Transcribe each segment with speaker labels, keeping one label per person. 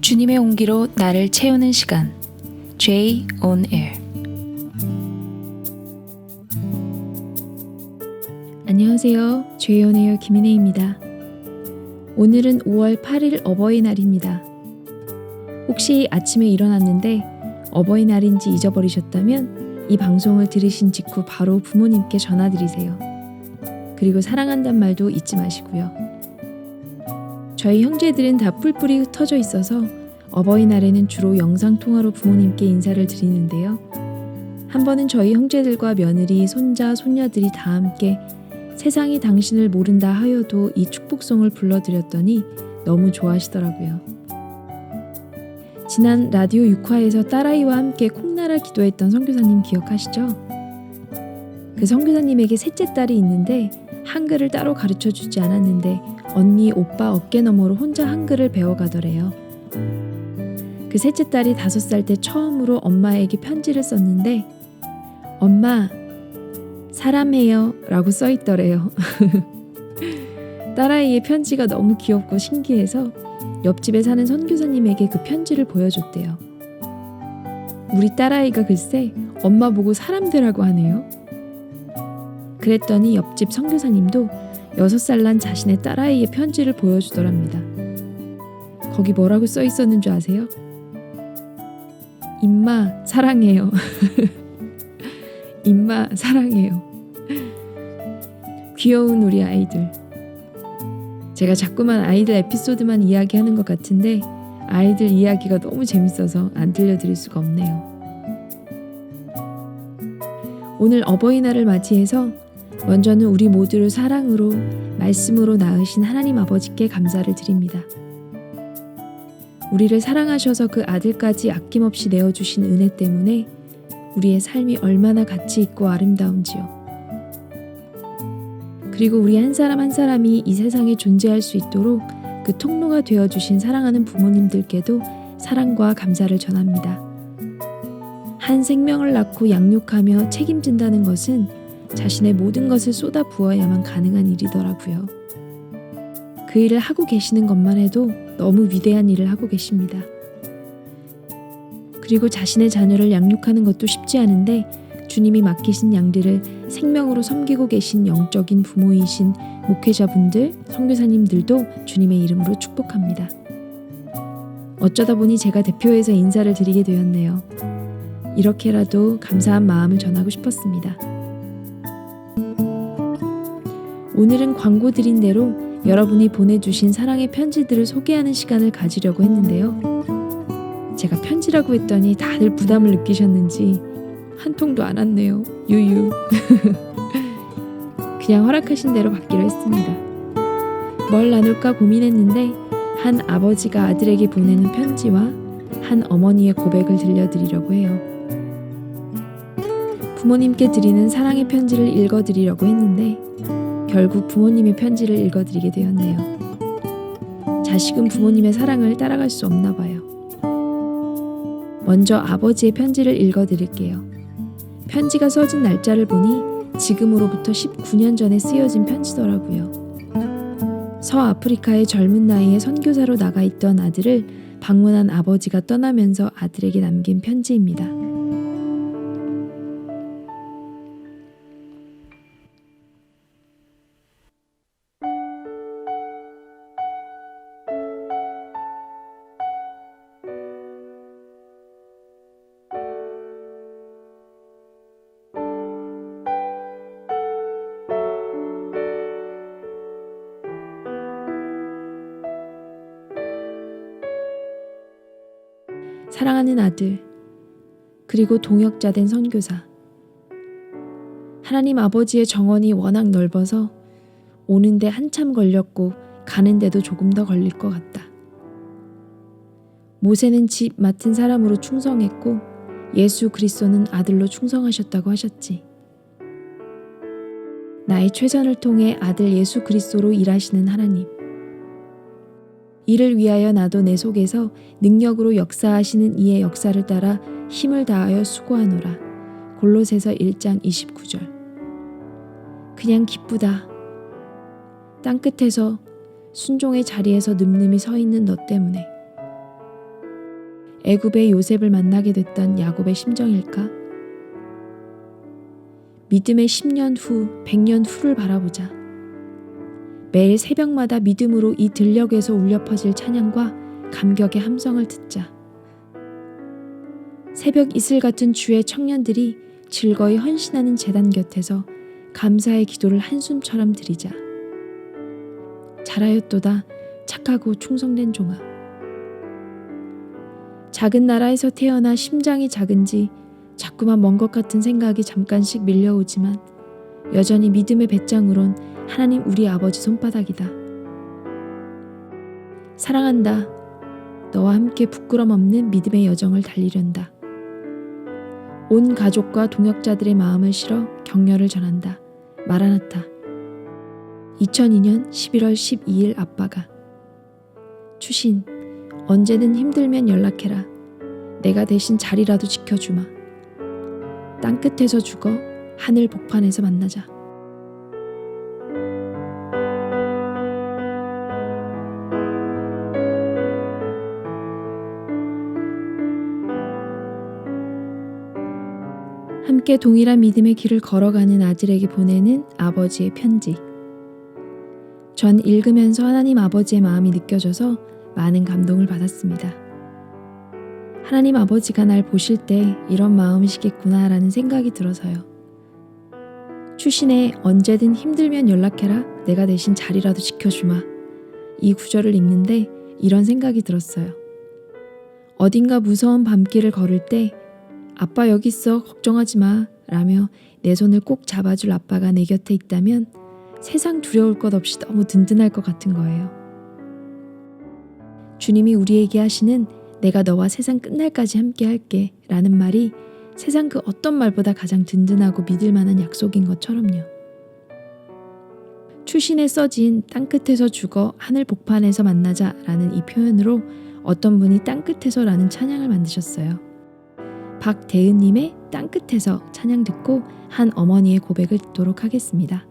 Speaker 1: 주님의 온기로 나를 채우는 시간, J on Air.
Speaker 2: 안녕하세요. J on Air 김인혜입니다. 오늘은 5월 8일 어버이날입니다. 혹시 아침에 일어났는데 어버이날인지 잊어버리셨다면 이 방송을 들으신 직후 바로 부모님께 전화드리세요. 그리고 사랑한단 말도 잊지 마시고요. 저희 형제들은 다 뿔뿔이 흩어져 있어서 어버이날에는 주로 영상통화로 부모님께 인사를 드리는데요. 한 번은 저희 형제들과 며느리, 손자, 손녀들이 다 함께 세상이 당신을 모른다 하여도 이 축복송을 불러드렸더니 너무 좋아하시더라고요. 지난 라디오 6화에서 딸아이와 함께 콩나라 기도했던 선교사님 기억하시죠? 그 선교사님에게 셋째 딸이 있는데 한글을 따로 가르쳐주지 않았는데 언니, 오빠 어깨 너머로 혼자 한글을 배워가더래요. 그 셋째 딸이 5살 때 처음으로 엄마에게 편지를 썼는데 엄마, 사람해요 라고 써있더래요. 딸아이의 편지가 너무 귀엽고 신기해서 옆집에 사는 선교사님에게 그 편지를 보여줬대요. 우리 딸아이가 글쎄 엄마 보고 사람되라고 하네요. 그랬더니 옆집 선교사님도 6살 난 자신의 딸아이의 편지를 보여주더랍니다. 거기 뭐라고 써있었는 줄 아세요? 임마 사랑해요. 임마 사랑해요. 귀여운 우리 아이들. 제가 자꾸만 아이들 에피소드만 이야기하는 것 같은데 아이들 이야기가 너무 재밌어서 안 들려드릴 수가 없네요. 오늘 어버이날을 맞이해서 먼저는 우리 모두를 사랑으로 말씀으로 낳으신 하나님 아버지께 감사를 드립니다. 우리를 사랑하셔서 그 아들까지 아낌없이 내어주신 은혜 때문에 우리의 삶이 얼마나 가치 있고 아름다운지요. 그리고 우리 한 사람 한 사람이 이 세상에 존재할 수 있도록 그 통로가 되어주신 사랑하는 부모님들께도 사랑과 감사를 전합니다. 한 생명을 낳고 양육하며 책임진다는 것은 자신의 모든 것을 쏟아 부어야만 가능한 일이더라고요. 그 일을 하고 계시는 것만 해도 너무 위대한 일을 하고 계십니다. 그리고 자신의 자녀를 양육하는 것도 쉽지 않은데 주님이 맡기신 양들을 생명으로 섬기고 계신 영적인 부모이신 목회자분들, 선교사님들도 주님의 이름으로 축복합니다. 어쩌다 보니 제가 대표해서 인사를 드리게 되었네요. 이렇게라도 감사한 마음을 전하고 싶었습니다. 오늘은 광고 드린 대로 여러분이 보내주신 사랑의 편지들을 소개하는 시간을 가지려고 했는데요. 제가 편지라고 했더니 다들 부담을 느끼셨는지 한 통도 안 왔네요. 유유. 그냥 허락하신 대로 받기로 했습니다. 뭘 나눌까 고민했는데 한 아버지가 아들에게 보내는 편지와 한 어머니의 고백을 들려드리려고 해요. 부모님께 드리는 사랑의 편지를 읽어드리려고 했는데 결국 부모님의 편지를 읽어드리게 되었네요. 자식은 부모님의 사랑을 따라갈 수 없나 봐요. 먼저 아버지의 편지를 읽어드릴게요. 편지가 써진 날짜를 보니 지금으로부터 19년 전에 쓰여진 편지더라고요. 서아프리카의 젊은 나이에 선교사로 나가 있던 아들을 방문한 아버지가 떠나면서 아들에게 남긴 편지입니다. 사랑하는 아들, 그리고 동역자 된 선교사. 하나님 아버지의 정원이 워낙 넓어서 오는데 한참 걸렸고 가는데도 조금 더 걸릴 것 같다. 모세는 집 맡은 사람으로 충성했고 예수 그리스도는 아들로 충성하셨다고 하셨지. 나의 최선을 통해 아들 예수 그리스도로 일하시는 하나님. 이를 위하여 나도 내 속에서 능력으로 역사하시는 이의 역사를 따라 힘을 다하여 수고하노라. 골로새서 1장 29절. 그냥 기쁘다. 땅끝에서 순종의 자리에서 늠름히 서 있는 너 때문에. 애굽의 요셉을 만나게 됐던 야곱의 심정일까? 믿음의 10년 후, 100년 후를 바라보자. 매일 새벽마다 믿음으로 이 들녘에서 울려 퍼질 찬양과 감격의 함성을 듣자. 새벽 이슬 같은 주의 청년들이 즐거이 헌신하는 제단 곁에서 감사의 기도를 한숨처럼 드리자. 잘하였도다 착하고 충성된 종아. 작은 나라에서 태어나 심장이 작은지 자꾸만 먼 것 같은 생각이 잠깐씩 밀려오지만 여전히 믿음의 배짱으론 하나님 우리 아버지 손바닥이다. 사랑한다. 너와 함께 부끄럼 없는 믿음의 여정을 달리련다. 온 가족과 동역자들의 마음을 실어 격려를 전한다. 마라나타. 2002년 11월 12일 아빠가. 추신, 언제든 힘들면 연락해라. 내가 대신 자리라도 지켜주마. 땅끝에서 죽어 하늘 복판에서 만나자. 함께 동일한 믿음의 길을 걸어가는 아들에게 보내는 아버지의 편지. 전 읽으면서 하나님 아버지의 마음이 느껴져서 많은 감동을 받았습니다. 하나님 아버지가 날 보실 때 이런 마음이시겠구나라는 생각이 들어서요. 추신의 언제든 힘들면 연락해라. 내가 대신 자리라도 지켜주마. 이 구절을 읽는데 이런 생각이 들었어요. 어딘가 무서운 밤길을 걸을 때 아빠 여기 있어 걱정하지 마 라며 내 손을 꼭 잡아줄 아빠가 내 곁에 있다면 세상 두려울 것 없이 너무 든든할 것 같은 거예요. 주님이 우리에게 하시는 내가 너와 세상 끝날까지 함께 할게 라는 말이 세상 그 어떤 말보다 가장 든든하고 믿을 만한 약속인 것처럼요. 추신에 써진 땅끝에서 죽어 하늘 복판에서 만나자 라는 이 표현으로 어떤 분이 땅끝에서 라는 찬양을 만드셨어요. 박대은님의 땅끝에서 찬양 듣고 한 어머니의 고백을 듣도록 하겠습니다.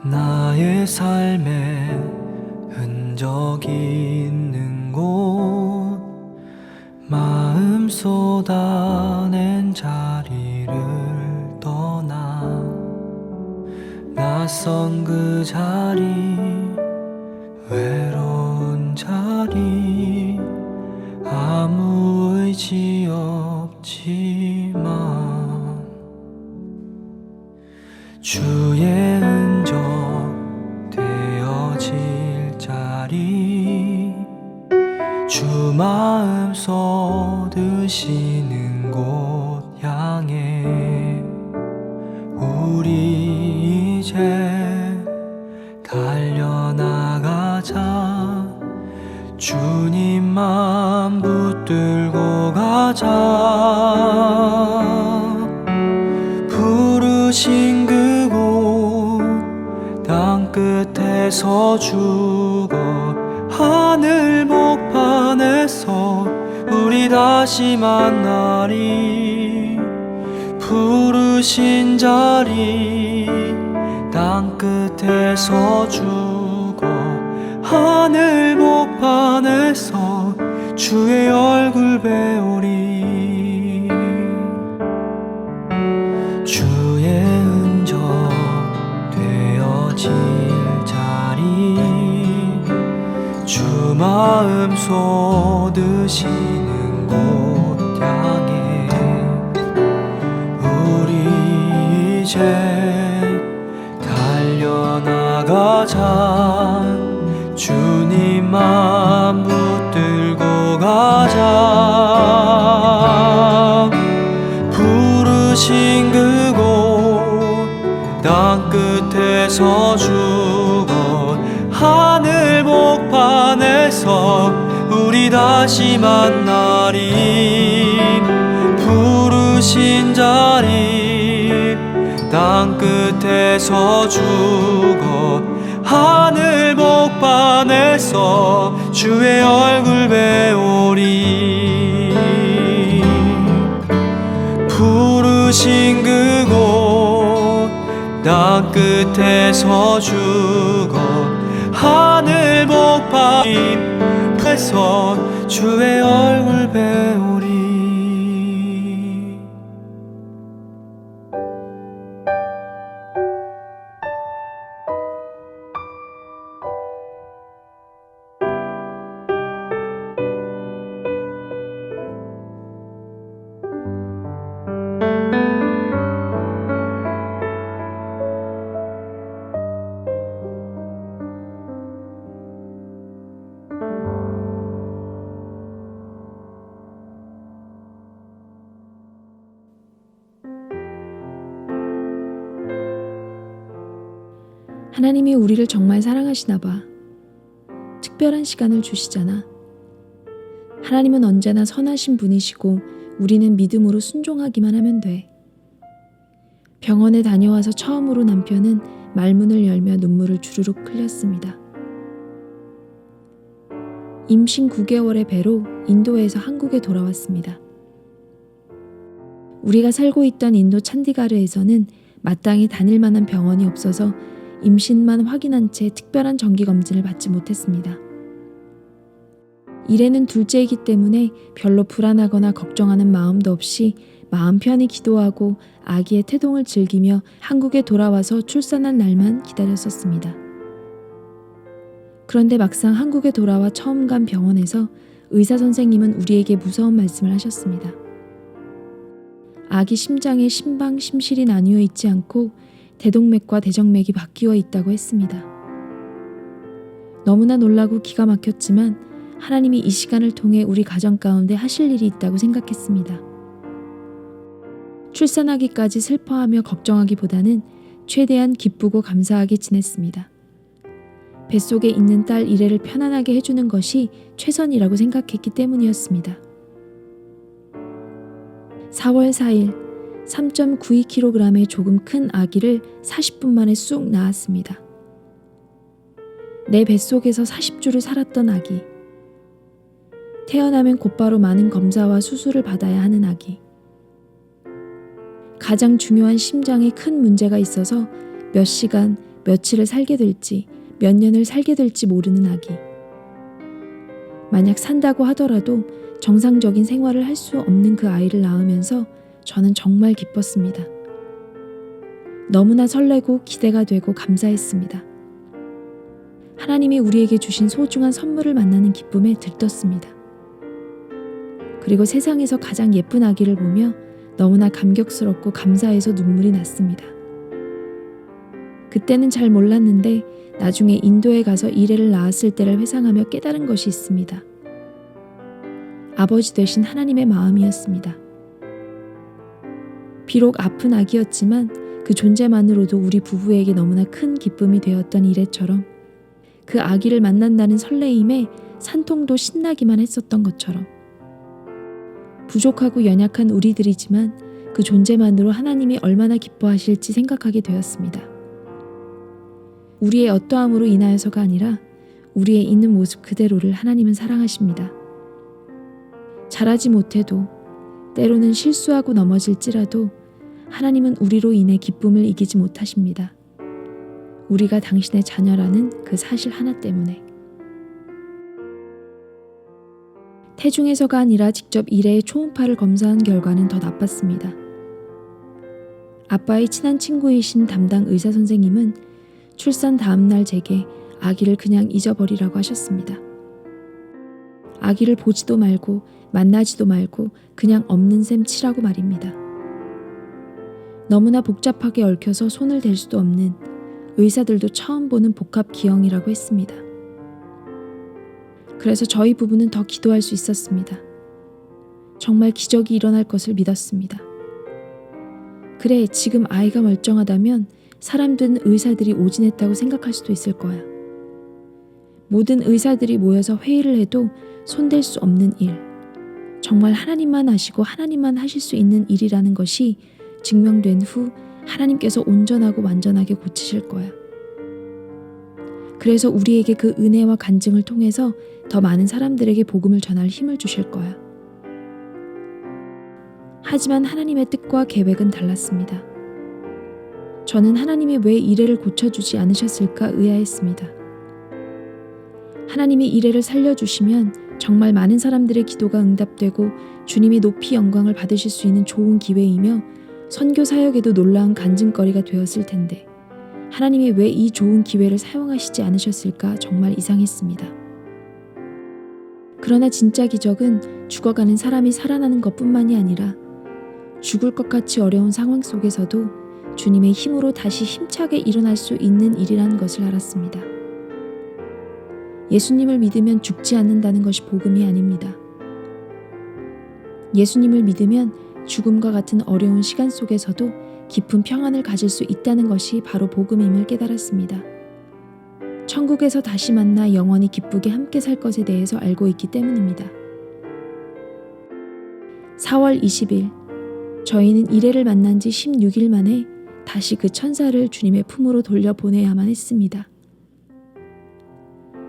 Speaker 3: 나의 삶에 흔적 있는 곳 마음 쏟아낸 자리를 떠나 낯선 그 자리 외로운 자리 아무 의지 없지만 주의 흔적 되어질 자리 주 마음 쏟으시는 곳 향해 우리 이제 달려나가자 주님만 붙들고 가자 부르신 그곳 땅끝에서 죽어 하늘 복판에서 우리 다시 만나리 부르신 자리 땅끝에서 죽어 하늘 복판에서 주의 얼굴 배우리 주의 흔적 되어질 자리 주 마음 쏟으시는 곳 향해 우리 이제 달려나가자 주님만 붙들고 가자 부르신 그곳 땅끝에서 죽어 하늘 복판에서 우리 다시 만나리 부르신 자리 끝에서 죽어 하늘 복판에서 주의 얼굴 배우리. 부르신 그곳 땅 끝에서 죽어 하늘 복판에서 주의 얼굴 배우리.
Speaker 2: 하나님이 우리를 정말 사랑하시나 봐. 특별한 시간을 주시잖아. 하나님은 언제나 선하신 분이시고 우리는 믿음으로 순종하기만 하면 돼. 병원에 다녀와서 처음으로 남편은 말문을 열며 눈물을 주르륵 흘렸습니다. 임신 9개월의 배로 인도에서 한국에 돌아왔습니다. 우리가 살고 있던 인도 찬디가르에서는 마땅히 다닐 만한 병원이 없어서 임신만 확인한 채 특별한 정기검진을 받지 못했습니다. 이래는 둘째이기 때문에 별로 불안하거나 걱정하는 마음도 없이 마음 편히 기도하고 아기의 태동을 즐기며 한국에 돌아와서 출산할 날만 기다렸었습니다. 그런데 막상 한국에 돌아와 처음 간 병원에서 의사 선생님은 우리에게 무서운 말씀을 하셨습니다. 아기 심장에 심방, 심실이 나뉘어 있지 않고 대동맥과 대정맥이 바뀌어 있다고 했습니다. 너무나 놀라고 기가 막혔지만 하나님이 이 시간을 통해 우리 가정 가운데 하실 일이 있다고 생각했습니다. 출산하기까지 슬퍼하며 걱정하기보다는 최대한 기쁘고 감사하게 지냈습니다. 뱃속에 있는 딸 이래를 편안하게 해주는 것이 최선이라고 생각했기 때문이었습니다. 4월 4일 3.92kg의 조금 큰 아기를 40분 만에 쑥 낳았습니다. 내 뱃속에서 40주를 살았던 아기. 태어나면 곧바로 많은 검사와 수술을 받아야 하는 아기. 가장 중요한 심장에 큰 문제가 있어서 몇 시간, 며칠을 살게 될지, 몇 년을 살게 될지 모르는 아기. 만약 산다고 하더라도 정상적인 생활을 할 수 없는 그 아이를 낳으면서 저는 정말 기뻤습니다. 너무나 설레고 기대가 되고 감사했습니다. 하나님이 우리에게 주신 소중한 선물을 만나는 기쁨에 들떴습니다. 그리고 세상에서 가장 예쁜 아기를 보며 너무나 감격스럽고 감사해서 눈물이 났습니다. 그때는 잘 몰랐는데 나중에 인도에 가서 이래를 낳았을 때를 회상하며 깨달은 것이 있습니다. 아버지 되신 하나님의 마음이었습니다. 비록 아픈 아기였지만 그 존재만으로도 우리 부부에게 너무나 큰 기쁨이 되었던 이래처럼 그 아기를 만난다는 설레임에 산통도 신나기만 했었던 것처럼 부족하고 연약한 우리들이지만 그 존재만으로 하나님이 얼마나 기뻐하실지 생각하게 되었습니다. 우리의 어떠함으로 인하여서가 아니라 우리의 있는 모습 그대로를 하나님은 사랑하십니다. 잘하지 못해도 때로는 실수하고 넘어질지라도 하나님은 우리로 인해 기쁨을 이기지 못하십니다. 우리가 당신의 자녀라는 그 사실 하나 때문에. 태중에서가 아니라 직접 이래의 초음파를 검사한 결과는 더 나빴습니다. 아빠의 친한 친구이신 담당 의사 선생님은 출산 다음 날 제게 아기를 그냥 잊어버리라고 하셨습니다. 아기를 보지도 말고 만나지도 말고 그냥 없는 셈 치라고 말입니다. 너무나 복잡하게 얽혀서 손을 댈 수도 없는 의사들도 처음 보는 복합 기형이라고 했습니다. 그래서 저희 부부는 더 기도할 수 있었습니다. 정말 기적이 일어날 것을 믿었습니다. 그래, 지금 아이가 멀쩡하다면 사람된 의사들이 오진했다고 생각할 수도 있을 거야. 모든 의사들이 모여서 회의를 해도 손댈 수 없는 일, 정말 하나님만 아시고 하나님만 하실 수 있는 일이라는 것이 증명된 후 하나님께서 온전하고 완전하게 고치실 거야. 그래서 우리에게 그 은혜와 간증을 통해서 더 많은 사람들에게 복음을 전할 힘을 주실 거야. 하지만 하나님의 뜻과 계획은 달랐습니다. 저는 하나님이 왜 이래를 고쳐주지 않으셨을까 의아했습니다. 하나님이 이래를 살려주시면 정말 많은 사람들의 기도가 응답되고 주님이 높이 영광을 받으실 수 있는 좋은 기회이며 선교 사역에도 놀라운 간증거리가 되었을 텐데 하나님이 왜 이 좋은 기회를 사용하시지 않으셨을까 정말 이상했습니다. 그러나 진짜 기적은 죽어가는 사람이 살아나는 것뿐만이 아니라 죽을 것 같이 어려운 상황 속에서도 주님의 힘으로 다시 힘차게 일어날 수 있는 일이라는 것을 알았습니다. 예수님을 믿으면 죽지 않는다는 것이 복음이 아닙니다. 예수님을 믿으면 죽음과 같은 어려운 시간 속에서도 깊은 평안을 가질 수 있다는 것이 바로 복음임을 깨달았습니다. 천국에서 다시 만나 영원히 기쁘게 함께 살 것에 대해서 알고 있기 때문입니다. 4월 20일, 저희는 이래를 만난 지 16일 만에 다시 그 천사를 주님의 품으로 돌려보내야만 했습니다.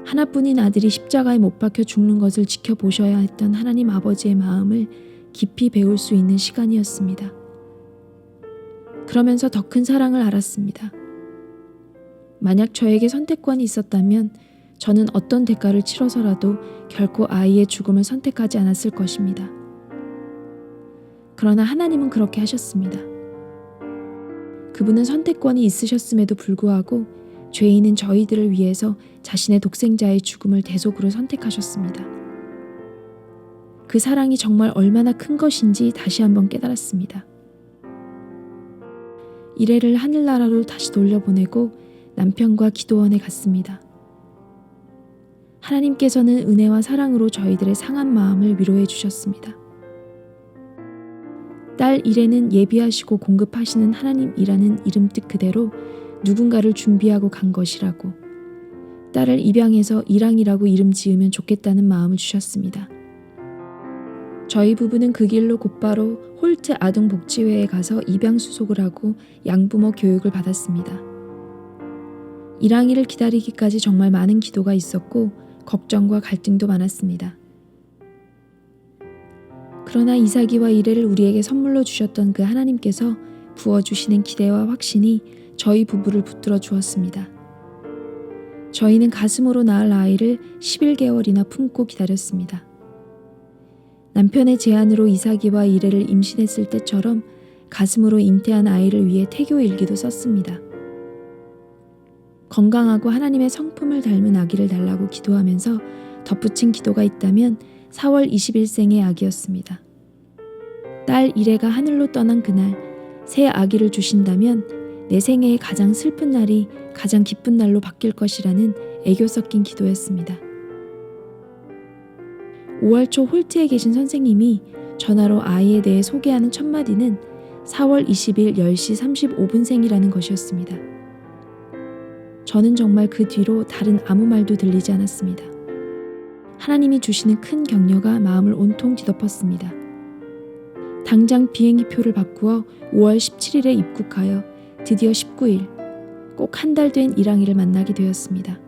Speaker 2: 하나뿐인 아들이 십자가에 못 박혀 죽는 것을 지켜보셔야 했던 하나님 아버지의 마음을 깊이 배울 수 있는 시간이었습니다. 그러면서 더 큰 사랑을 알았습니다. 만약 저에게 선택권이 있었다면 저는 어떤 대가를 치러서라도 결코 아이의 죽음을 선택하지 않았을 것입니다. 그러나 하나님은 그렇게 하셨습니다. 그분은 선택권이 있으셨음에도 불구하고 죄인인 저희들을 위해서 자신의 독생자의 죽음을 대속으로 선택하셨습니다. 그 사랑이 정말 얼마나 큰 것인지 다시 한번 깨달았습니다. 이래를 하늘나라로 다시 돌려보내고 남편과 기도원에 갔습니다. 하나님께서는 은혜와 사랑으로 저희들의 상한 마음을 위로해 주셨습니다. 딸 이래는 예비하시고 공급하시는 하나님이라는 이름 뜻 그대로 누군가를 준비하고 간 것이라고, 딸을 입양해서 이랑이라고 이름 지으면 좋겠다는 마음을 주셨습니다. 저희 부부는 그 길로 곧바로 홀트 아동복지회에 가서 입양 수속을 하고 양부모 교육을 받았습니다. 이랑이를 기다리기까지 정말 많은 기도가 있었고 걱정과 갈등도 많았습니다. 그러나 이삭이와 이레를 우리에게 선물로 주셨던 그 하나님께서 부어주시는 기대와 확신이 저희 부부를 붙들어 주었습니다. 저희는 가슴으로 낳을 아이를 11개월이나 품고 기다렸습니다. 남편의 제안으로 이삭이와 이레를 임신했을 때처럼 가슴으로 잉태한 아이를 위해 태교 일기도 썼습니다. 건강하고 하나님의 성품을 닮은 아기를 달라고 기도하면서 덧붙인 기도가 있다면 4월 20일생의 아기였습니다. 딸 이레가 하늘로 떠난 그날 새 아기를 주신다면 내 생애의 가장 슬픈 날이 가장 기쁜 날로 바뀔 것이라는 애교 섞인 기도였습니다. 5월 초 홀트에 계신 선생님이 전화로 아이에 대해 소개하는 첫 마디는 4월 20일 10시 35분생이라는 것이었습니다. 저는 정말 그 뒤로 다른 아무 말도 들리지 않았습니다. 하나님이 주시는 큰 격려가 마음을 온통 뒤덮었습니다. 당장 비행기표를 바꾸어 5월 17일에 입국하여 드디어 19일, 꼭 한 달 된 이랑이를 만나게 되었습니다.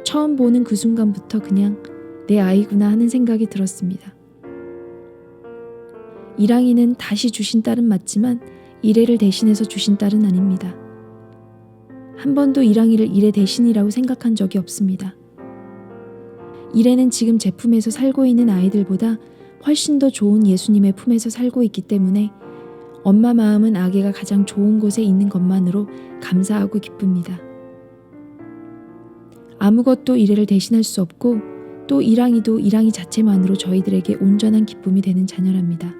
Speaker 2: 처음 보는 그 순간부터 그냥 내 아이구나 하는 생각이 들었습니다. 이랑이는 다시 주신 딸은 맞지만 이레를 대신해서 주신 딸은 아닙니다. 한 번도 이랑이를 이레 대신이라고 생각한 적이 없습니다. 이레는 지금 제 품에서 살고 있는 아이들보다 훨씬 더 좋은 예수님의 품에서 살고 있기 때문에 엄마 마음은 아기가 가장 좋은 곳에 있는 것만으로 감사하고 기쁩니다. 아무것도 이레를 대신할 수 없고 또 이랑이도 이랑이 자체만으로 저희들에게 온전한 기쁨이 되는 자녀랍니다.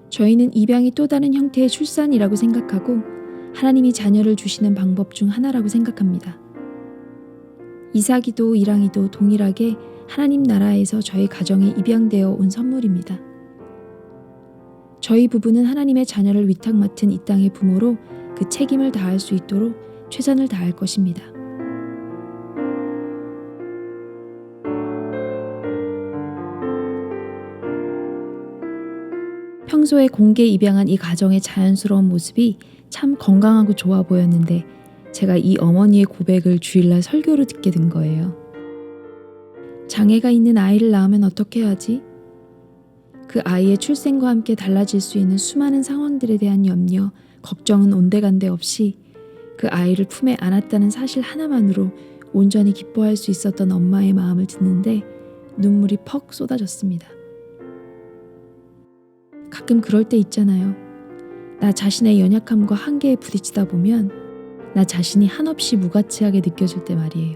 Speaker 2: 저희는 입양이 또 다른 형태의 출산이라고 생각하고 하나님이 자녀를 주시는 방법 중 하나라고 생각합니다. 이삭이도 이랑이도 동일하게 하나님 나라에서 저희 가정에 입양되어 온 선물입니다. 저희 부부는 하나님의 자녀를 위탁 맡은 이 땅의 부모로 그 책임을 다할 수 있도록 최선을 다할 것입니다. 평소에 공개 입양한 이 가정의 자연스러운 모습이 참 건강하고 좋아 보였는데 제가 이 어머니의 고백을 주일날 설교로 듣게 된 거예요. 장애가 있는 아이를 낳으면 어떻게 하지? 그 아이의 출생과 함께 달라질 수 있는 수많은 상황들에 대한 염려, 걱정은 온데간데 없이 그 아이를 품에 안았다는 사실 하나만으로 온전히 기뻐할 수 있었던 엄마의 마음을 듣는데 눈물이 퍽 쏟아졌습니다. 가끔 그럴 때 있잖아요. 나 자신의 연약함과 한계에 부딪히다 보면 나 자신이 한없이 무가치하게 느껴질 때 말이에요.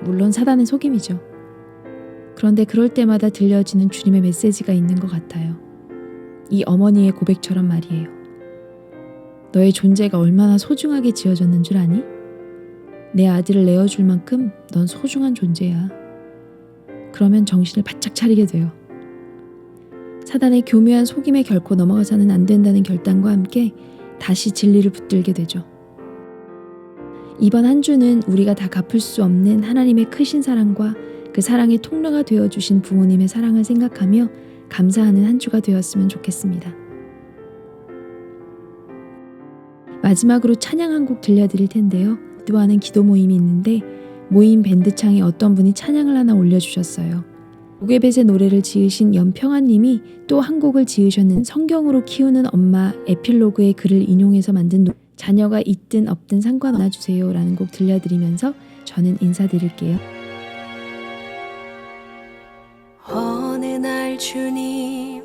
Speaker 2: 물론 사단의 속임이죠. 그런데 그럴 때마다 들려지는 주님의 메시지가 있는 것 같아요. 이 어머니의 고백처럼 말이에요. 너의 존재가 얼마나 소중하게 지어졌는 줄 아니? 내 아들을 내어줄 만큼 넌 소중한 존재야. 그러면 정신을 바짝 차리게 돼요. 사단의 교묘한 속임에 결코 넘어가서는 안 된다는 결단과 함께 다시 진리를 붙들게 되죠. 이번 한 주는 우리가 다 갚을 수 없는 하나님의 크신 사랑과 그 사랑의 통로가 되어주신 부모님의 사랑을 생각하며 감사하는 한 주가 되었으면 좋겠습니다. 마지막으로 찬양 한 곡 들려드릴 텐데요. 기도하는 기도 모임이 있는데 모임 밴드창에 어떤 분이 찬양을 하나 올려주셨어요. 오게벳의 노래를 지으신 연평아님이 또 한 곡을 지으셨는 성경으로 키우는 엄마 에필로그의 글을 인용해서 만든 자녀가 있든 없든 상관없나주세요 라는 곡 들려드리면서 저는 인사드릴게요.
Speaker 4: 어느 날 주님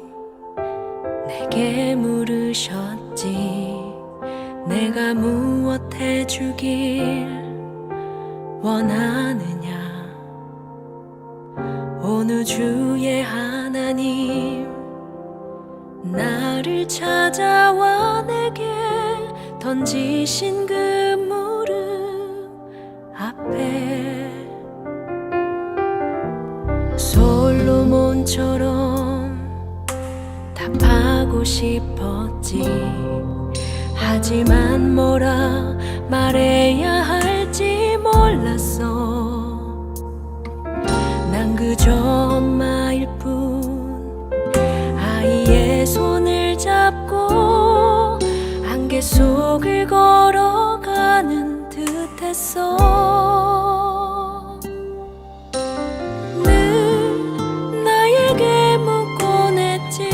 Speaker 4: 내게 물으셨지 내가 무엇 해주길 원하느냐 어느 주의 하나님 나를 찾아와 내게 던지신 그 무릎 앞에 솔로몬처럼 답하고 싶었지 하지만 뭐라 말해야 할지 몰랐어 난 그저 엄마일 뿐 아이의 손을 잡고 안개 속을 걸어가는 듯했어 늘 나에게 묻곤 했지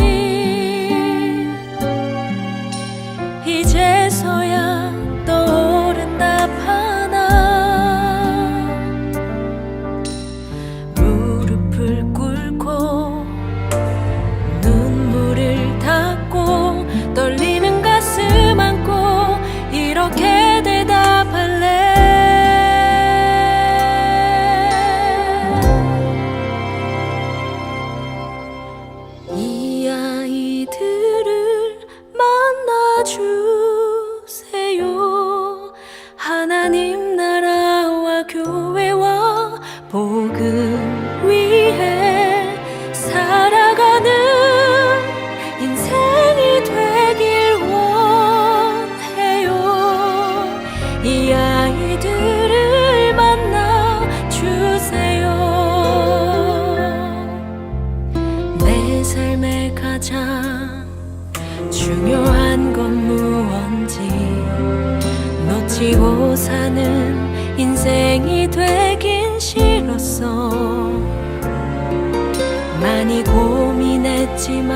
Speaker 4: 이제서야 떠오른 답 하나 무릎을 꿇고 눈물을 닦고 떨리는 가슴 안고 이렇게 대답할래 이 아이들을 만나주세요 하나님 나라와 교회와 복음 위해 살아가는 인생이 되길 원해요 이 아이들을 만나주세요 내 삶의 가장 중요한 건 무언지 놓치고 사는 인생이 되긴 싫었어 많이 고민했지만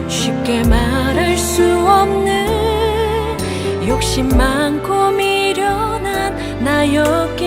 Speaker 4: 쉽게 말할 수 없는 욕심 많고 미련한 나였기